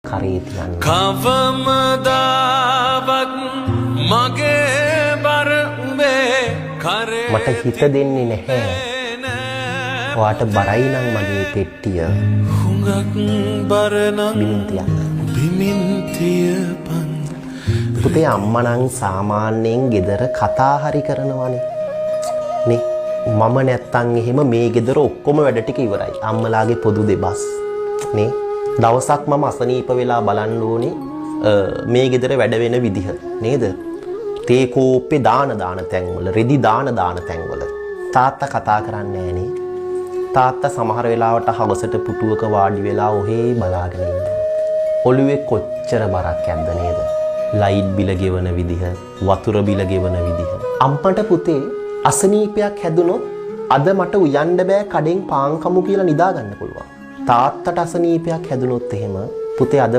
කරේ තියන්න. කවමදාවත් මගේ බර උඹේ කරේ මට හිත දෙන්නේ නැහැ. ඔයාට බරයි නම් මගේ පෙට්ටිය හුඟක් බර නම් බිමින් තියන්න. බිමින් තියපන්. පුතේ අම්මා නම් සාමාන්‍යයෙන් ගෙදර කතා හරි කරනවානේ. නේ මම නැත්තම් එහෙම මේ ගෙදර ඔක්කොම වැඩ ටික ඉවරයි. අම්මලාගේ පොදු දෙබස්. නේ දවසක් මම අසනීප වෙලා බලන්න ඕනේ මේ ගෙදර වැඩ වෙන විදිහ නේද? තේ කෝප්පේ දාන තැන්වල, රෙදි දාන තැන්වල තාත්තා කතා කරන්නේ නැහනේ. තාත්තා සමහර වෙලාවට හවසට පුටුවක වාඩි වෙලා ඔහේ බලාගෙන ඉන්නවා. ඔළුවේ කොච්චර බරක් ඇද්ද නේද? ලයිට් බිල ගෙවන විදිහ, වතුර බිල ගෙවන විදිහ. අම්මට පුතේ අසනීපයක් හැදුනොත් අද මට උයන්න බෑ කඩෙන් පාන් කමු කියලා නිදා ගන්න පුළුවන්. තාත්තට අසනීපයක් හැදුනොත් එහෙම පුතේ අද